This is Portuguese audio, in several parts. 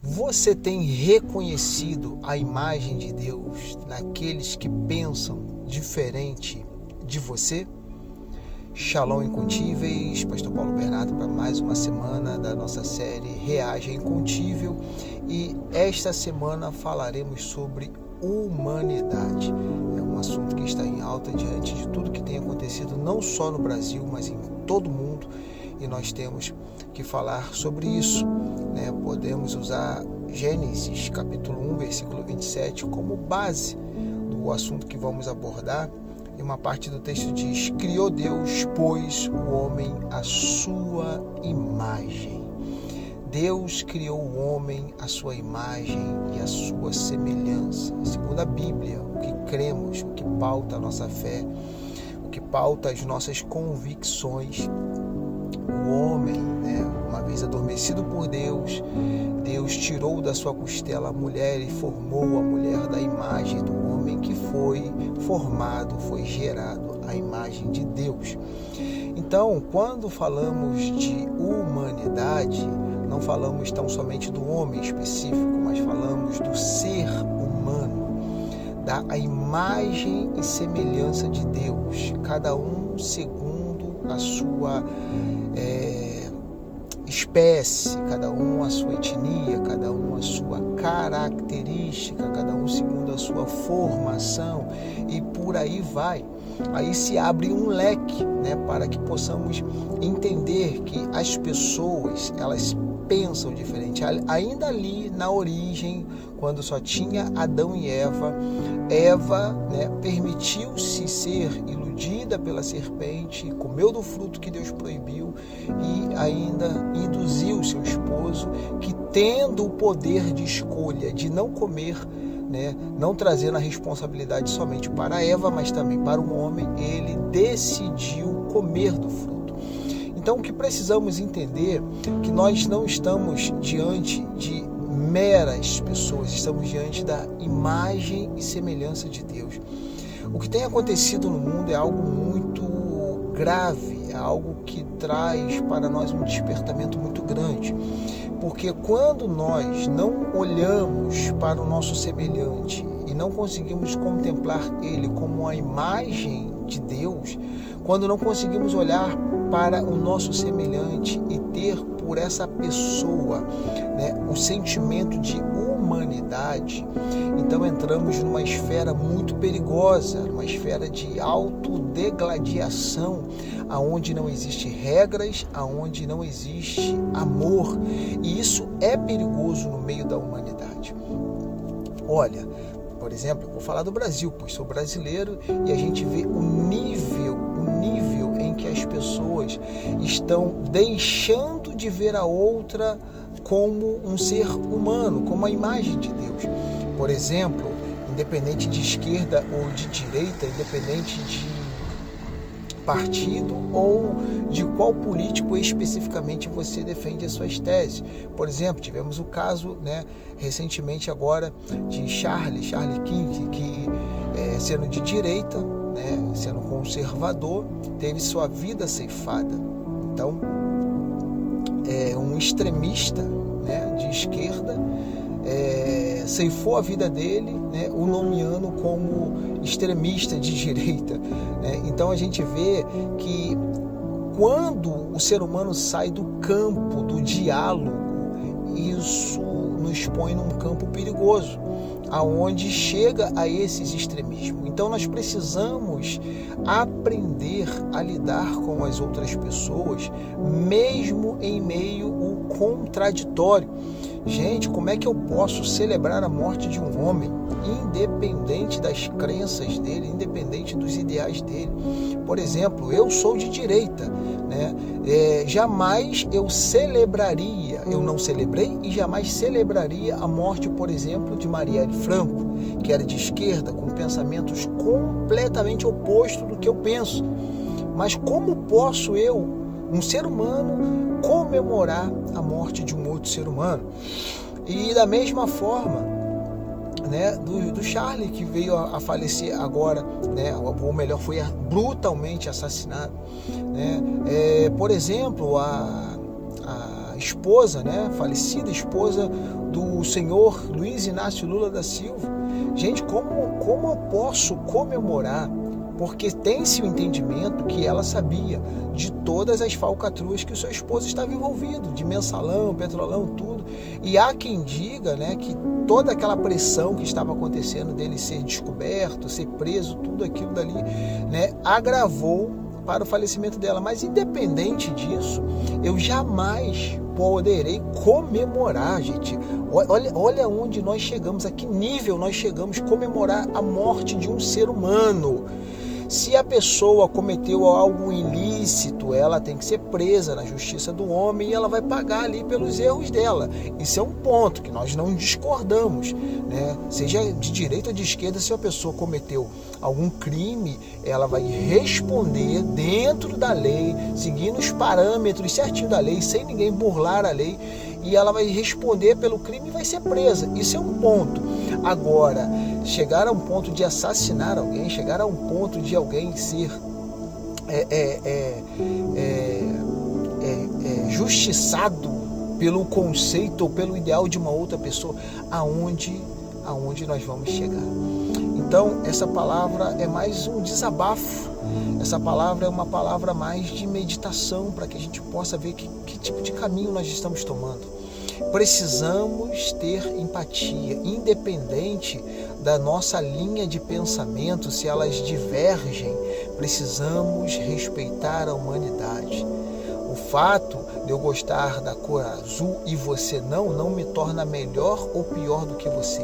Você tem reconhecido a imagem de Deus naqueles que pensam diferente de você? Shalom Incontíveis, Pastor Paulo Bernardo para mais uma semana da nossa série Reage Incontível, e esta semana falaremos sobre humanidade. É um assunto que está em alta diante de tudo que tem acontecido não só no Brasil, mas em todo o mundo, e nós temos que falar sobre isso, né? Podemos usar Gênesis capítulo 1, versículo 27 como base do assunto que vamos abordar. E uma parte do texto diz: criou Deus, pois, o homem à sua imagem. Deus criou o homem à sua imagem e à sua semelhança. Segundo a Bíblia, o que cremos, o que pauta a nossa fé, o que pauta as nossas convicções, o homem, uma vez adormecido por Deus, Deus tirou da sua costela a mulher e formou a mulher da imagem do homem, que foi formado, foi gerado à imagem de Deus. Então, quando falamos de humanidade, não falamos tão somente do homem específico, mas falamos do ser humano, da imagem e semelhança de Deus, cada um segundo a sua espécie, cada um a sua etnia, cada um a sua característica, cada um segundo a sua formação, e por aí vai. Aí se abre um leque, para que possamos entender que as pessoas, elas pensam diferente. Ainda ali na origem, quando só tinha Adão e Eva, permitiu-se ser iludida pela serpente, comeu do fruto que Deus proibiu e ainda induziu seu esposo, que tendo o poder de escolha de não comer, não trazendo a responsabilidade somente para Eva, mas também para o homem, ele decidiu comer do fruto. Então, o que precisamos entender é que nós não estamos diante de meras pessoas, estamos diante da imagem e semelhança de Deus. O que tem acontecido no mundo é algo muito grave, é algo que traz para nós um despertamento muito grande, porque quando nós não olhamos para o nosso semelhante e não conseguimos contemplar ele como a imagem de Deus, quando não conseguimos olhar para o nosso semelhante e ter por essa pessoa o sentimento de humanidade, então entramos numa esfera muito perigosa, numa esfera de autodegladiação, aonde não existe regras, aonde não existe amor, e isso é perigoso no meio da humanidade. Olha, por exemplo, eu vou falar do Brasil, pois sou brasileiro, e a gente vê o nível em que as pessoas estão deixando de ver a outra como um ser humano, como a imagem de Deus. Por exemplo, independente de esquerda ou de direita, independente de partido ou de qual político especificamente você defende as suas teses. Por exemplo, tivemos o caso, recentemente agora, de Charlie King, que sendo de direita, sendo conservador, teve sua vida ceifada. Então, um extremista, de esquerda, ceifou a vida dele, o nomeando como extremista de direita. Então a gente vê que quando o ser humano sai do campo do diálogo, isso nos põe num campo perigoso, aonde chega a esses extremismos. Então nós precisamos aprender a lidar com as outras pessoas, mesmo em meio ao contraditório. Gente, como é que eu posso celebrar a morte de um homem, independente das crenças dele, independente dos ideais dele? Por exemplo, eu sou de direita, jamais eu celebraria, eu não celebrei e jamais celebraria a morte, por exemplo, de Marielle Franco, que era de esquerda, com pensamentos completamente opostos do que eu penso. Mas como posso eu, um ser humano, comemorar a morte de um outro ser humano? E da mesma forma, do Charlie, que veio a falecer agora, ou melhor, foi brutalmente assassinado. Por exemplo, a esposa, né, falecida esposa do senhor Luiz Inácio Lula da Silva. Gente, como eu posso comemorar? Porque tem-se o entendimento que ela sabia de todas as falcatruas que o seu esposo estava envolvido, de mensalão, petrolão, tudo. E há quem diga, né, que toda aquela pressão que estava acontecendo dele ser descoberto, ser preso, tudo aquilo dali, né, agravou para o falecimento dela. Mas independente disso, eu jamais poderei comemorar, gente. Olha onde nós chegamos, a que nível nós chegamos, comemorar a morte de um ser humano. Se a pessoa cometeu algo ilícito, ela tem que ser presa na justiça do homem e ela vai pagar ali pelos erros dela. Isso é um ponto que nós não discordamos, né? Seja de direita ou de esquerda, se a pessoa cometeu algum crime, ela vai responder dentro da lei, seguindo os parâmetros certinho da lei, sem ninguém burlar a lei, e ela vai responder pelo crime e vai ser presa. Isso é um ponto. Agora, chegar a um ponto de assassinar alguém, chegar a um ponto de alguém ser justiçado pelo conceito ou pelo ideal de uma outra pessoa, aonde nós vamos chegar? Então, essa palavra é mais um desabafo, essa palavra é uma palavra mais de meditação, para que a gente possa ver que tipo de caminho nós estamos tomando. Precisamos ter empatia, independente da nossa linha de pensamento, se elas divergem, precisamos respeitar a humanidade. O fato de eu gostar da cor azul e você não me torna melhor ou pior do que você.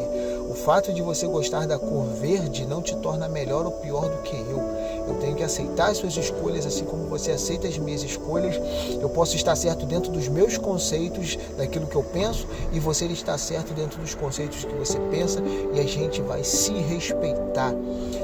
O fato de você gostar da cor verde não te torna melhor ou pior do que eu. Eu tenho que aceitar as suas escolhas, assim como você aceita as minhas escolhas. Eu posso estar certo dentro dos meus conceitos, daquilo que eu penso, e você está certo dentro dos conceitos que você pensa, e a gente vai se respeitar.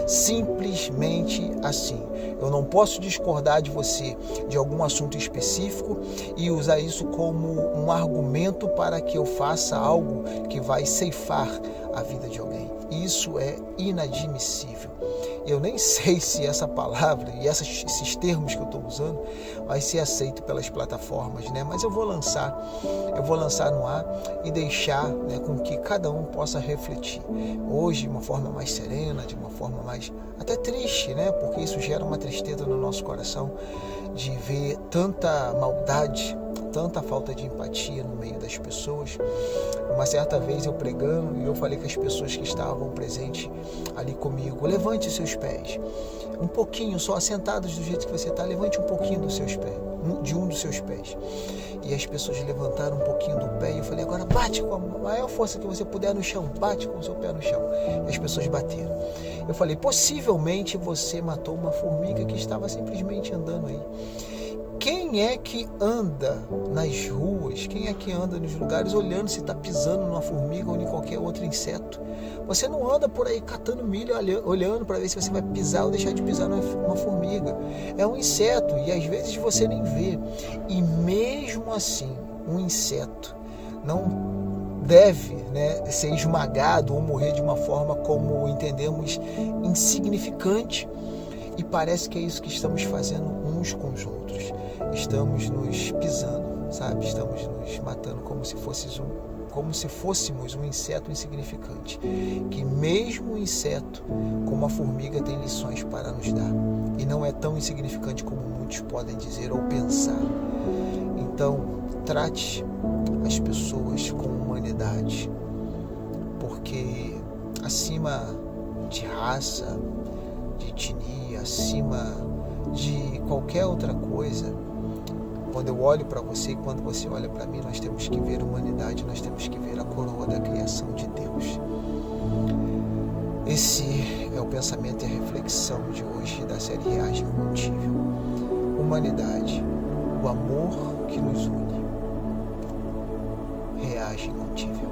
Simplesmente assim. Eu não posso discordar de você de algum assunto específico e usar isso como um argumento para que eu faça algo que vai ceifar a vida de alguém. Isso é inadmissível. Eu nem sei se essa palavra e esses termos que eu estou usando vai ser aceito pelas plataformas, né? Mas eu vou lançar no ar e deixar, né, com que cada um possa refletir. Hoje, de uma forma mais serena, de uma forma mais até triste, né? Porque isso gera uma tristeza no nosso coração de ver tanta maldade, tanta falta de empatia no meio das pessoas. Uma certa vez eu pregando, e eu falei com as pessoas que estavam presentes ali comigo: levante seus pés, um pouquinho só, sentados do jeito que você está, levante um pouquinho dos seus pés, de um dos seus pés. E as pessoas levantaram um pouquinho do pé, e eu falei: agora bate com a maior força que você puder no chão, bate com o seu pé no chão. E as pessoas bateram. Eu falei: possivelmente você matou uma formiga que estava simplesmente andando aí. Quem é que anda nas ruas, quem é que anda nos lugares olhando se está pisando numa formiga ou em qualquer outro inseto? Você não anda por aí catando milho, olhando para ver se você vai pisar ou deixar de pisar numa formiga. É um inseto e às vezes você nem vê. E mesmo assim, um inseto não deve, né, ser esmagado ou morrer de uma forma como entendemos insignificante. E parece que é isso que estamos fazendo uns com os outros. Estamos nos pisando, sabe? Estamos nos matando como se fôssemos um inseto insignificante. Que mesmo o inseto, como a formiga, tem lições para nos dar. E não é tão insignificante como muitos podem dizer ou pensar. Então, trate as pessoas com humanidade. Porque acima de raça, de etnia, acima de qualquer outra coisa, quando eu olho para você e quando você olha para mim, nós temos que ver a humanidade, nós temos que ver a coroa da criação de Deus. Esse é o pensamento e a reflexão de hoje da série Reage Incontínvel. Humanidade, o amor que nos une. Reage Incontínvel.